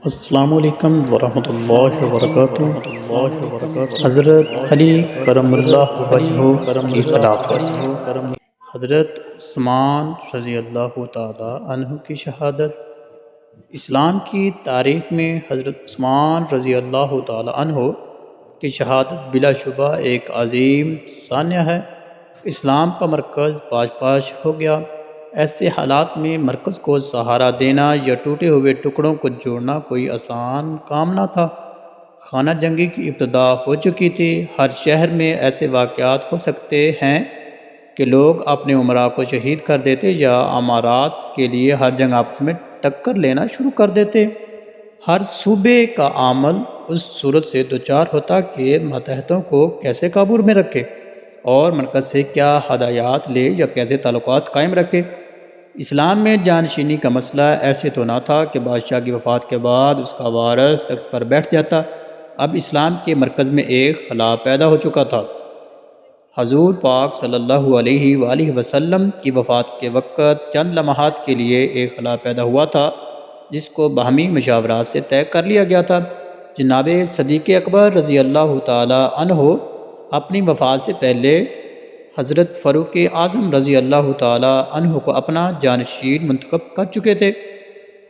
السلام علیکم ورحمۃ اللہ وبرکاتہ۔ حضرت علی کرم اللہ وجہہ کی خلافت۔ حضرت عثمان رضی اللہ تعالی عنہ کی شہادت۔ اسلام کی تاریخ میں حضرت عثمان رضی اللہ تعالی عنہ کی شہادت بلا شبہ ایک عظیم سانحہ ہے۔ اسلام کا مرکز پاش پاش ہو گیا۔ ایسے حالات میں مرکز کو سہارا دینا یا ٹوٹے ہوئے ٹکڑوں کو جوڑنا کوئی آسان کام نہ تھا۔ خانہ جنگی کی ابتدا ہو چکی تھی۔ ہر شہر میں ایسے واقعات ہو سکتے ہیں کہ لوگ اپنے امراء کو شہید کر دیتے یا امارات کے لیے ہر جنگ آپس میں ٹکر لینا شروع کر دیتے۔ ہر صوبے کا عمل اس صورت سے دوچار ہوتا کہ ماتحتوں کو کیسے قابو میں رکھے اور مرکز سے کیا ہدایات لے یا کیسے تعلقات قائم رکھے۔ اسلام میں جانشینی کا مسئلہ ایسے تو نہ تھا کہ بادشاہ کی وفات کے بعد اس کا وارث تخت پر بیٹھ جاتا۔ اب اسلام کے مرکز میں ایک خلا پیدا ہو چکا تھا۔ حضور پاک صلی اللہ علیہ وآلہ وسلم کی وفات کے وقت چند لمحات کے لیے ایک خلا پیدا ہوا تھا جس کو باہمی مشاورات سے طے کر لیا گیا تھا۔ جناب صدیق اکبر رضی اللہ تعالی عنہ اپنی وفات سے پہلے حضرت فاروق اعظم رضی اللہ تعالی عنہ کو اپنا جانشین منتخب کر چکے تھے۔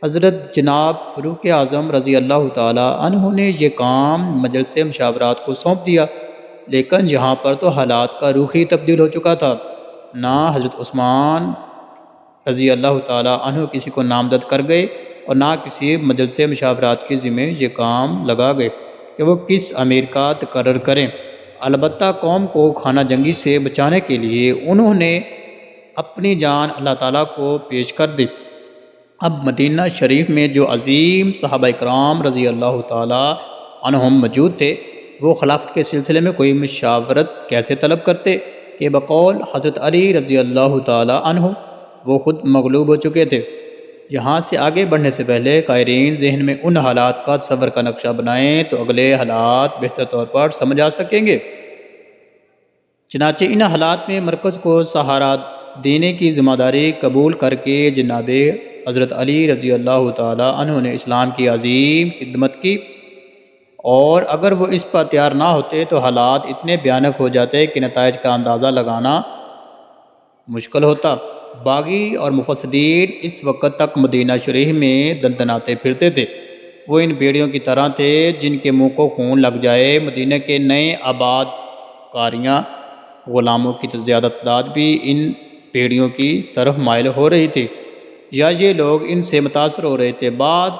حضرت جناب فاروق اعظم رضی اللہ تعالی عنہ نے یہ کام مجلس مشاورات کو سونپ دیا، لیکن یہاں پر تو حالات کا رخ ہی تبدیل ہو چکا تھا۔ نہ حضرت عثمان رضی اللہ تعالی عنہ کسی کو نامزد کر گئے اور نہ کسی مجلس مشاورات کے ذمہ یہ کام لگا گئے کہ وہ کس امیر کا تقرر کریں۔ البتہ قوم کو خانہ جنگی سے بچانے کے لیے انہوں نے اپنی جان اللہ تعالیٰ کو پیش کر دی۔ اب مدینہ شریف میں جو عظیم صحابہ اکرام رضی اللہ تعالیٰ عنہم موجود تھے، وہ خلافت کے سلسلے میں کوئی مشاورت کیسے طلب کرتے کہ بقول حضرت علی رضی اللہ تعالیٰ عنہ وہ خود مغلوب ہو چکے تھے۔ یہاں سے آگے بڑھنے سے پہلے قائرین ذہن میں ان حالات کا تصور کا نقشہ بنائیں تو اگلے حالات بہتر طور پر سمجھ آ سکیں گے۔ چنانچہ ان حالات میں مرکز کو سہارا دینے کی ذمہ داری قبول کر کے جناب حضرت علی رضی اللہ تعالی عنہ نے اسلام کی عظیم خدمت کی، اور اگر وہ اس پر تیار نہ ہوتے تو حالات اتنے بھیانک ہو جاتے کہ نتائج کا اندازہ لگانا مشکل ہوتا۔ باغی اور مفسدین اس وقت تک مدینہ شریف میں دندناتے پھرتے تھے۔ وہ ان بیڑیوں کی طرح تھے جن کے منہ کو خون لگ جائے۔ مدینہ کے نئے آباد کاریاں غلاموں کی زیادہ تعداد بھی ان بیڑیوں کی طرف مائل ہو رہی تھی، یا یہ لوگ ان سے متاثر ہو رہے تھے۔ بعد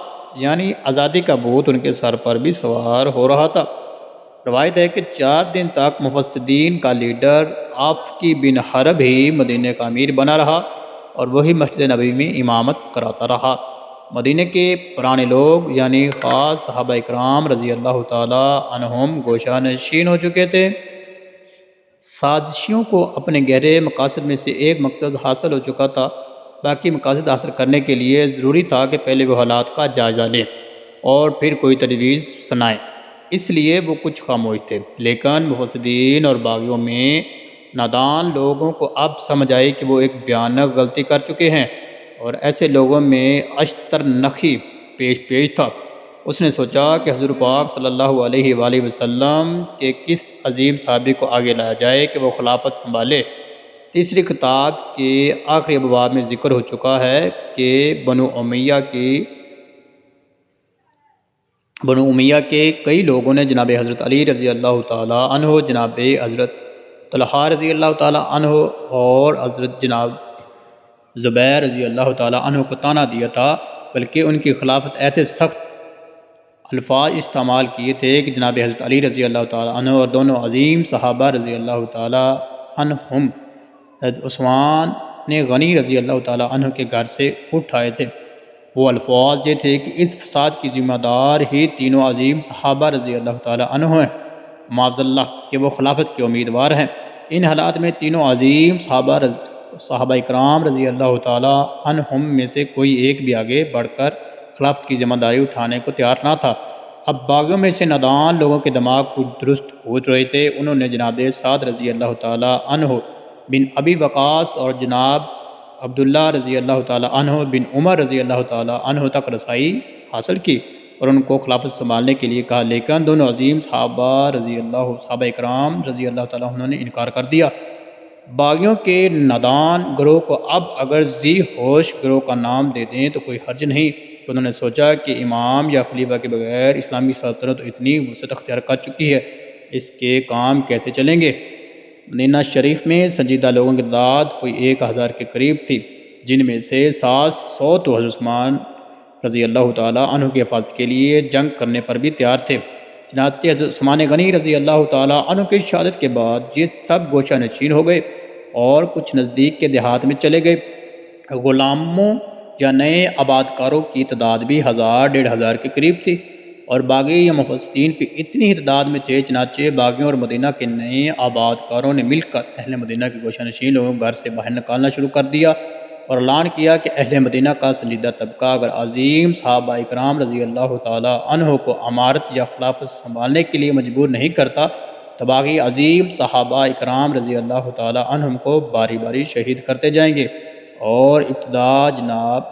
یعنی آزادی کا بھوت ان کے سر پر بھی سوار ہو رہا تھا۔ روایت ہے کہ 4 دن تک مفسدین کا لیڈر عافقی بن حرب ہی مدینہ کا امیر بنا رہا اور وہی مسجد نبوی میں امامت کراتا رہا۔ مدینہ کے پرانے لوگ یعنی خاص صحابہ اکرام رضی اللہ تعالی عنہم گوشہ نشین ہو چکے تھے۔ سازشیوں کو اپنے گہرے مقاصد میں سے ایک مقصد حاصل ہو چکا تھا۔ باقی مقاصد حاصل کرنے کے لیے ضروری تھا کہ پہلے وہ حالات کا جائزہ لیں اور پھر کوئی تجویز سنائیں۔ اس لیے وہ کچھ خاموش تھے، لیکن مفسدین اور باغیوں میں نادان لوگوں کو اب سمجھ آئی کہ وہ ایک بھیانک غلطی کر چکے ہیں، اور ایسے لوگوں میں اشتر نخی پیش تھا۔ اس نے سوچا کہ حضور پاک صلی اللہ علیہ وآلہ وسلم کے کس عظیم صحابی کو آگے لایا جائے کہ وہ خلافت سنبھالے۔ تیسری کتاب کے آخری ابواب میں ذکر ہو چکا ہے کہ بنو امیہ کے کئی لوگوں نے جناب حضرت علی رضی اللہ تعالی عنہ، جناب حضرت طلحہ رضی اللہ تعالی عنہ اور حضرت جناب زبیر رضی اللہ تعالی عنہ کو طعنہ دیا تھا، بلکہ ان کی خلافت ایسے سخت الفاظ استعمال کیے تھے کہ جناب حضرت علی رضی اللہ تعالی عنہ اور دونوں عظیم صحابہ رضی اللہ تعالی عنہم حضرت عثمان نے غنی رضی اللہ تعالی عنہ کے گھر سے اٹھائے تھے۔ وہ الفاظ یہ تھے کہ اس فساد کی ذمہ دار ہی تینوں عظیم صحابہ رضی اللہ تعالی عنہ ہیں، معاذ اللہ کہ وہ خلافت کے امیدوار ہیں۔ ان حالات میں تینوں عظیم صحابہ اکرام رضی اللہ تعالی عنہم میں سے کوئی ایک بھی آگے بڑھ کر خلافت کی ذمہ داری اٹھانے کو تیار نہ تھا۔ اب باغیوں میں سے نادان لوگوں کے دماغ کچھ درست ہو رہے تھے۔ انہوں نے جناب سعد رضی اللہ تعالی عنہ بن ابی وقاص اور جناب عبداللہ رضی اللہ تعالی عنہ بن عمر رضی اللہ تعالی عنہ تک رسائی حاصل کی۔ اور ان کو خلافت سنبھالنے کے لیے کہا، لیکن دونوں عظیم صحابہ اکرام رضی اللہ تعالیٰ عنہ نے انکار کر دیا۔ باغیوں کے نادان گروہ کو اب اگر ذی ہوش گروہ کا نام دے دیں تو کوئی حرج نہیں، تو انہوں نے سوچا کہ امام یا خلیفہ کے بغیر اسلامی سلطنت اتنی وسعت اختیار کر چکی ہے، اس کے کام کیسے چلیں گے؟ مدینہ شریف میں سنجیدہ لوگوں کی تعداد کوئی 1000 کے قریب تھی، جن میں سے 700 تو حضرت عثمان رضی اللہ تعالیٰ عنہ کی حفاظت کے لیے جنگ کرنے پر بھی تیار تھے۔ چنانچہ حضرت عثمان غنی رضی اللہ تعالیٰ عنہ کی شہادت کے بعد یہ سب گوشہ نشین ہو گئے اور کچھ نزدیک کے دیہات میں چلے گئے۔ غلاموں یا نئے آبادکاروں کی تعداد بھی 1000-1500 کے قریب تھی، اور باغی یا مفسدین بھی اتنی ہی تعداد میں تھے۔ چنانچہ باغیوں اور مدینہ کے نئے آبادکاروں نے مل کر اہل مدینہ کے گوشہ نشین لوگوں کو گھر سے باہر نکالنا شروع کر دیا اور اعلان کیا کہ اہل مدینہ کا سنجیدہ طبقہ اگر عظیم صحابہ اکرام رضی اللہ تعالیٰ عنہ کو امارت یا خلافت سنبھالنے کے لیے مجبور نہیں کرتا تو باقی عظیم صحابہ اکرام رضی اللہ تعالیٰ عنہم کو باری باری شہید کرتے جائیں گے، اور ابتدا جناب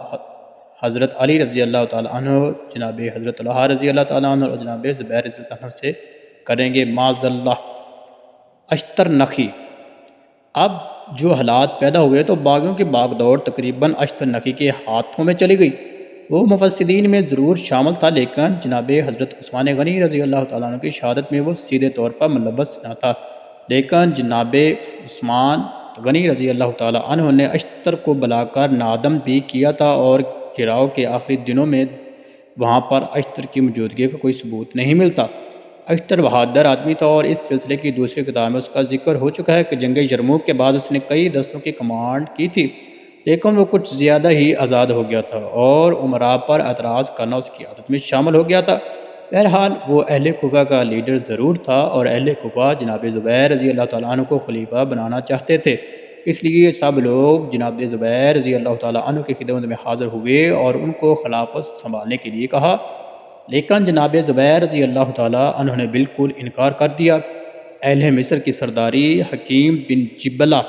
حضرت علی رضی اللہ تعالیٰ عنہ، جناب حضرت طلحہ رضی اللہ تعالیٰ عنہ اور جناب زبیر رضی اللہ عنہ سے کریں گے معاذ اللہ۔ اشتر نخی، اب جو حالات پیدا ہوئے تو باغیوں کی باغ دوڑ تقریباً اشتر نخی کے ہاتھوں میں چلی گئی۔ وہ مفسدین میں ضرور شامل تھا، لیکن جناب حضرت عثمان غنی رضی اللہ تعالیٰ عنہ کی شہادت میں وہ سیدھے طور پر ملوث نہ تھا، لیکن جناب عثمان غنی رضی اللہ تعالیٰ عنہ نے اشتر کو بلا کر نادم بھی کیا تھا، اور گراؤ کے آخری دنوں میں وہاں پر اشتر کی موجودگی کا کوئی ثبوت نہیں ملتا۔ اشتر بہادر آدمی تھا، اور اس سلسلے کی دوسری کتاب میں اس کا ذکر ہو چکا ہے کہ جنگ یرموک کے بعد اس نے کئی دستوں کی کمانڈ کی تھی، لیکن وہ کچھ زیادہ ہی آزاد ہو گیا تھا اور امراء پر اعتراض کرنا اس کی عادت میں شامل ہو گیا تھا۔ بہرحال وہ اہل کوفہ کا لیڈر ضرور تھا، اور اہل کوفہ جناب زبیر رضی اللہ تعالیٰ عنہ کو خلیفہ بنانا چاہتے تھے، اس لیے سب لوگ جناب زبیر رضی اللہ تعالیٰ عنہ کی خدمت میں حاضر ہوئے اور ان کو خلافت سنبھالنے کے لیے کہا، لیکن جناب زبیر رضی اللہ تعالیٰ عنہ نے بالکل انکار کر دیا۔ اہل مصر کی سرداری حکیم بن جبلہ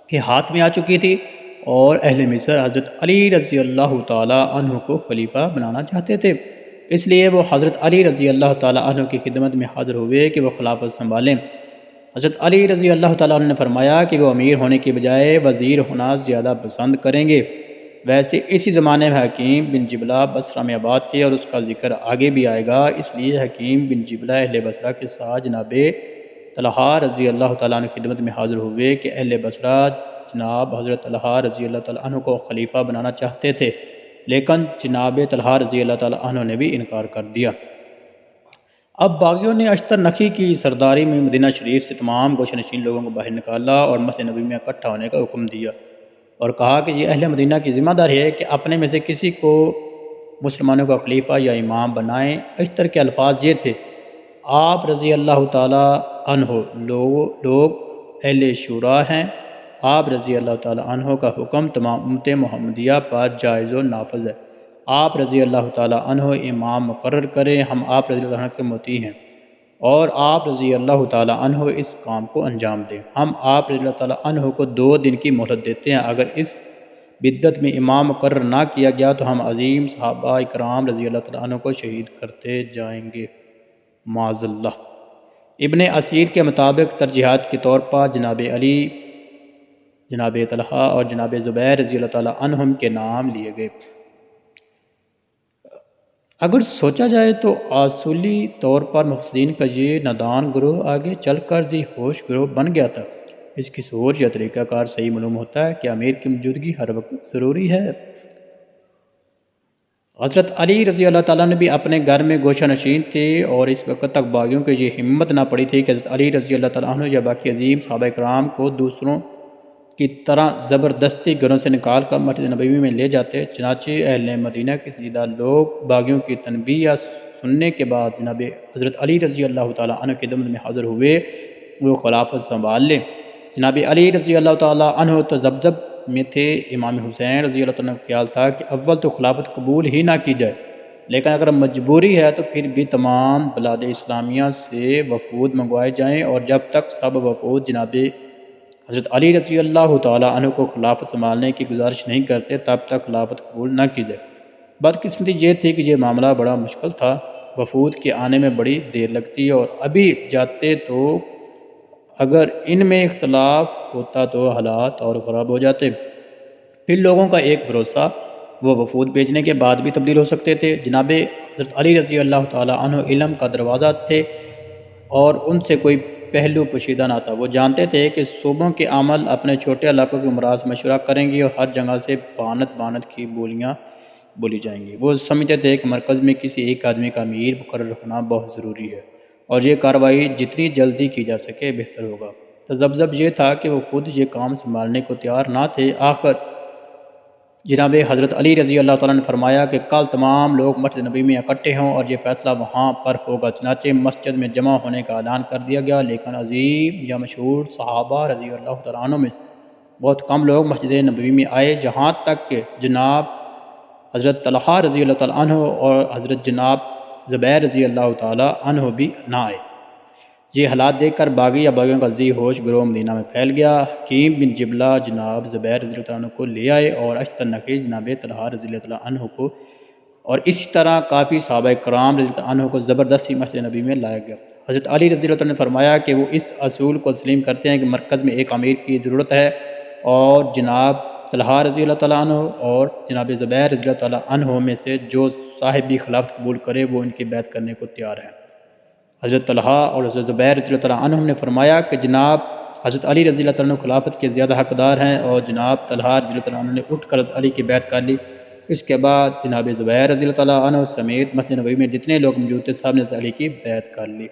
کے ہاتھ میں آ چکی تھی، اور اہل مصر حضرت علی رضی اللہ تعالیٰ عنہ کو خلیفہ بنانا چاہتے تھے، اس لیے وہ حضرت علی رضی اللہ تعالیٰ عنہ کی خدمت میں حاضر ہوئے کہ وہ خلافت سنبھالیں۔ حضرت علی رضی اللہ تعالیٰ عنہ نے فرمایا کہ وہ امیر ہونے کی بجائے وزیر ہونا زیادہ پسند کریں گے۔ ویسے اسی زمانے میں حکیم بن جبلہ بصرہ میں آباد تھے، اور اس کا ذکر آگے بھی آئے گا، اس لیے حکیم بن جبلہ اہل بصرہ کے ساتھ جناب طلحہ رضی اللہ تعالیٰ عنہ کی خدمت میں حاضر ہوئے کہ اہل بصرہ جناب حضرت طلحہ رضی اللہ تعالیٰ عنہ کو خلیفہ بنانا چاہتے تھے، لیکن جناب طلحہ رضی اللہ تعالیٰ عنہ نے بھی انکار کر دیا۔ اب باغیوں نے اشتر نخی کی سرداری میں مدینہ شریف سے تمام گوشہ نشین لوگوں کو باہر نکالا اور مسجد نبوی میں اکٹھا ہونے کا حکم دیا، اور کہا کہ یہ اہل مدینہ کی ذمہ داری ہے کہ اپنے میں سے کسی کو مسلمانوں کا خلیفہ یا امام بنائیں۔ اشتر کے الفاظ یہ تھے: آپ رضی اللہ تعالیٰ عنہ لوگ اہل شورا ہیں، آپ رضی اللہ تعالیٰ عنہ کا حکم تمام امت محمدیہ پر جائز و نافذ ہے، آپ رضی اللہ تعالیٰ عنہ امام مقرر کریں، ہم آپ رضی اللہ عنہ کے مطیع ہیں، اور آپ رضی اللہ تعالیٰ عنہ اس کام کو انجام دیں۔ ہم آپ رضی اللہ تعالیٰ عنہ کو 2 دن کی مہلت دیتے ہیں، اگر اس بدت میں امام مقرر نہ کیا گیا تو ہم عظیم صحابہ اکرام رضی اللہ تعالیٰ عنہ کو شہید کرتے جائیں گے معاذ اللہ۔ ابن اسیر کے مطابق ترجیحات کے طور پر جناب علی، جناب طلحہ اور جناب زبیر رضی اللہ تعالیٰ عنہم کے نام لیے گئے۔ اگر سوچا جائے تو اصولی طور پر مفسدین کا یہ نادان گروہ آگے چل کر ذی ہوش گروہ بن گیا تھا۔ اس کی سوچ یا طریقہ کار صحیح معلوم ہوتا ہے کہ امیر کی موجودگی ہر وقت ضروری ہے۔ حضرت علی رضی اللہ تعالیٰ نے بھی اپنے گھر میں گوشہ نشین تھے، اور اس وقت تک باغیوں کو یہ ہمت نہ پڑی تھی کہ حضرت علی رضی اللہ تعالیٰ عنہ یا باقی عظیم صحابہ اکرام کو دوسروں کی طرح زبردستی گھروں سے نکال کر مسجد نبوی میں لے جاتے۔ چنانچہ اہل مدینہ کے سنجیدہ لوگ باغیوں کی تنبیہ سننے کے بعد جناب حضرت علی رضی اللہ تعالیٰ عنہ کی خدمت میں حاضر ہوئے وہ خلافت سنبھال لیں۔ جناب علی رضی اللہ تعالیٰ عنہ تو زبزب میں تھے، امام حسین رضی اللہ تعالیٰ عنہ کا خیال تھا کہ اول تو خلافت قبول ہی نہ کی جائے، لیکن اگر مجبوری ہے تو پھر بھی تمام بلاد اسلامیہ سے وفود منگوائے جائیں، اور جب تک سب وفود جناب حضرت علی رضی اللہ تعالیٰ عنہ کو خلافت سنبھالنے کی گزارش نہیں کرتے تب تک خلافت قبول نہ کی جائے۔ بدقسمتی یہ تھی کہ یہ معاملہ بڑا مشکل تھا، وفود کے آنے میں بڑی دیر لگتی اور ابھی جاتے تو اگر ان میں اختلاف ہوتا تو حالات اور خراب ہو جاتے۔ پھر لوگوں کا ایک بھروسہ وہ وفود بھیجنے کے بعد بھی تبدیل ہو سکتے تھے۔ جناب حضرت علی رضی اللہ تعالیٰ عنہ علم کا دروازہ تھے اور ان سے کوئی پہلو پوشیدہ نہ تھا۔ وہ جانتے تھے کہ صوبوں کے عمل اپنے چھوٹے علاقوں کے امراء سے مشورہ کریں گی اور ہر جگہ سے بانت کی بولیاں بولی جائیں گی۔ وہ سمجھتے تھے کہ مرکز میں کسی ایک آدمی کا امیر مقرر ہونا بہت ضروری ہے اور یہ کارروائی جتنی جلدی کی جا سکے بہتر ہوگا۔ تذبذب یہ تھا کہ وہ خود یہ کام سنبھالنے کو تیار نہ تھے۔ آخر جناب حضرت علی رضی اللہ تعالیٰ نے فرمایا کہ کل تمام لوگ مسجد نبی میں اکٹھے ہوں اور یہ فیصلہ وہاں پر ہوگا۔ چنانچہ مسجد میں جمع ہونے کا اعلان کر دیا گیا، لیکن عظیم یا مشہور صحابہ رضی اللہ تعالیٰ عنہ میں بہت کم لوگ مسجد نبوی میں آئے، جہاں تک کہ جناب حضرت طلحہ رضی اللہ تعالیٰ عنہ اور حضرت جناب زبیر رضی اللہ تعالیٰ عنہ بھی نہ آئے۔ یہ حالات دیکھ کر باغی یا باغیوں کا ذی ہوش گروہ مدینہ میں پھیل گیا۔ حکیم بن جبلہ جناب زبیر رضی اللہ عنہ کو لے آئے اور اشتر نقی جناب طلحہ رضی اللہ عنہ کو، اور اسی طرح کافی صحابہ کرام رضی اللہ عنہ کو زبردستی مسجد نبی میں لایا گیا۔ حضرت علی رضی اللہ عنہ نے فرمایا کہ وہ اس اصول کو تسلیم کرتے ہیں کہ مرکز میں ایک امیر کی ضرورت ہے اور جناب طلحہ رضی اللہ تعالیٰ عنہ اور جناب زبیر رضی اللہ تعالیٰ عنہ میں سے جو صاحبی خلافت قبول کرے وہ ان کی بیعت کرنے کو تیار ہے۔ حضرت طلحہ اور حضرت زبیر رضی اللہ تعالیٰ عنہ نے فرمایا کہ جناب حضرت علی رضی اللہ تعالیٰ عنہ خلافت کے زیادہ حقدار ہیں، اور جناب طلحہ رضی اللہ تعالیٰ عنہ نے اٹھ کر حضرت علی کی بیعت کر لی۔ اس کے بعد جناب زبیر رضی اللہ تعالیٰ عنہ سمیت مسجد نبوی میں جتنے لوگ موجود تھے سب نے حضرت علی کی بیعت کر لی۔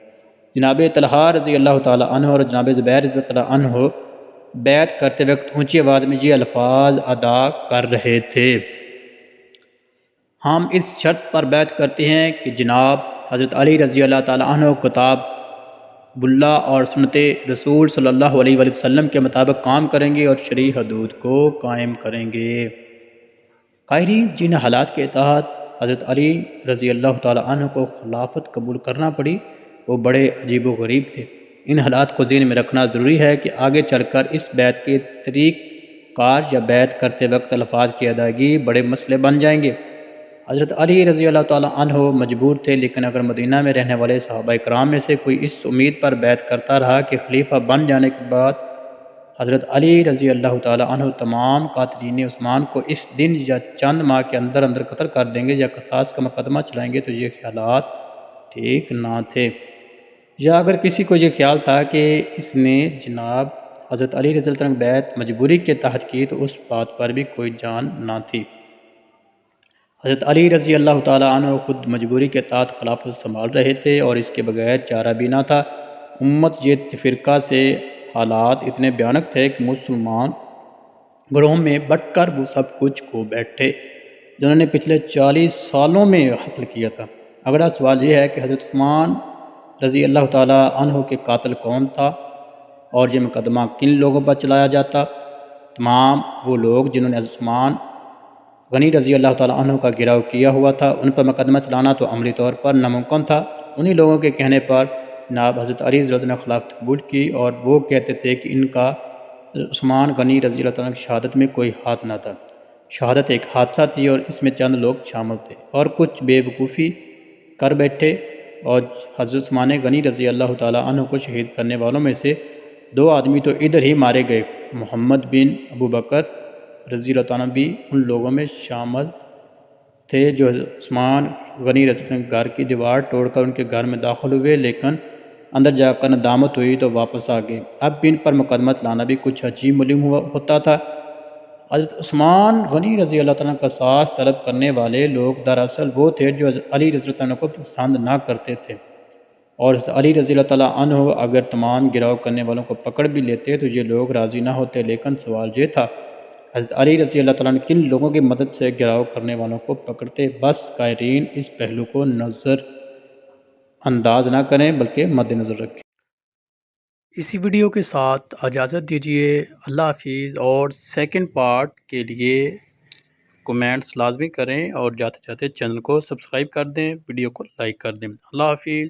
جناب طلحہ رضی اللہ تعالیٰ عنہ اور جناب زبیر رضی اللہ تعالیٰ عنہ بیعت کرتے وقت اونچی آواز میں یہ الفاظ ادا کر رہے تھے: ہم اس شرط پر بیعت کرتے ہیں کہ جناب حضرت علی رضی اللہ تعالیٰ عنہ کتاب اللہ اور سنت رسول صلی اللہ علیہ وآلہ وسلم کے مطابق کام کریں گے اور شرعی حدود کو قائم کریں گے۔ قائرین، جن حالات کے تحت حضرت علی رضی اللہ تعالیٰ عنہ کو خلافت قبول کرنا پڑی وہ بڑے عجیب و غریب تھے۔ ان حالات کو ذہن میں رکھنا ضروری ہے کہ آگے چل کر اس بیعت کے طریق کار یا بیعت کرتے وقت الفاظ کی ادائیگی بڑے مسئلے بن جائیں گے۔ حضرت علی رضی اللہ تعالیٰ عنہ مجبور تھے، لیکن اگر مدینہ میں رہنے والے صحابہ کرام میں سے کوئی اس امید پر بیعت کرتا رہا کہ خلیفہ بن جانے کے بعد حضرت علی رضی اللہ تعالیٰ عنہ تمام قاتلین عثمان کو اس دن یا چند ماہ کے اندر اندر قتل کر دیں گے یا قصاص کا مقدمہ چلائیں گے تو یہ خیالات ٹھیک نہ تھے۔ یا اگر کسی کو یہ خیال تھا کہ اس نے جناب حضرت علی رضی اللہ عنہ بیعت مجبوری کے تحت کی تو اس بات پر بھی کوئی جان نہ تھی۔ حضرت علی رضی اللہ تعالیٰ عنہ خود مجبوری کے تحت خلافت سنبھال رہے تھے اور اس کے بغیر چارہ بھی نہ تھا۔ امت یہ فرقہ سے حالات اتنے بھیانک تھے کہ مسلمان گروہوں میں بٹ کر وہ سب کچھ کھو بیٹھے جنہوں نے پچھلے 40 سالوں میں حاصل کیا تھا۔ اگلا سوال یہ ہے کہ حضرت عثمان رضی اللہ تعالیٰ عنہ کے قاتل کون تھا اور یہ مقدمہ کن لوگوں پر چلایا جاتا؟ تمام وہ لوگ جنہوں نے حضرت عثمان غنی رضی اللہ تعالیٰ عنہ کا گھراؤ کیا ہوا تھا، ان پر مقدمہ چلانا تو عملی طور پر ناممکن تھا۔ انہی لوگوں کے کہنے پر جناب حضرت علی رضی اللہ عنہ نے خلافت قبول کی اور وہ کہتے تھے کہ ان کا عثمان غنی رضی اللہ عنہ کی شہادت میں کوئی ہاتھ نہ تھا۔ شہادت ایک حادثہ تھی اور اس میں چند لوگ شامل تھے اور کچھ بے وقوفی کر بیٹھے، اور حضرت عثمان غنی رضی اللہ تعالیٰ عنہ کو شہید کرنے والوں میں سے 2 آدمی تو ادھر ہی مارے گئے۔ محمد بن ابو بکر رضی اللہ عنہ بھی ان لوگوں میں شامل تھے جو عثمان غنی رضی اللہ عنہ کے گھر کی دیوار توڑ کر ان کے گھر میں داخل ہوئے، لیکن اندر جا کر ندامت ہوئی تو واپس آ گئے۔ اب ان پر مقدمہ لانا بھی کچھ عجیب معلوم ہوتا تھا۔ حضرت عثمان غنی رضی اللہ عنہ کا قصاص طلب کرنے والے لوگ دراصل وہ تھے جو حضرت علی رضی اللہ عنہ کو پسند نہ کرتے تھے، اور حضرت علی رضی اللہ تعالیٰ عنہ اگر تمام گراؤ کرنے والوں کو پکڑ بھی لیتے تو یہ لوگ راضی نہ ہوتے۔ لیکن سوال یہ تھا حضرت علی رضی اللہ تعالیٰ عنہ کن لوگوں کی مدد سے گراؤ کرنے والوں کو پکڑتے؟ بس قائرین اس پہلو کو نظر انداز نہ کریں بلکہ مد نظر رکھیں۔ اسی ویڈیو کے ساتھ اجازت دیجیے، اللہ حافظ، اور سیکنڈ پارٹ کے لیے کومنٹس لازمی کریں اور جاتے جاتے چینل کو سبسکرائب کر دیں، ویڈیو کو لائک کر دیں۔ اللہ حافظ۔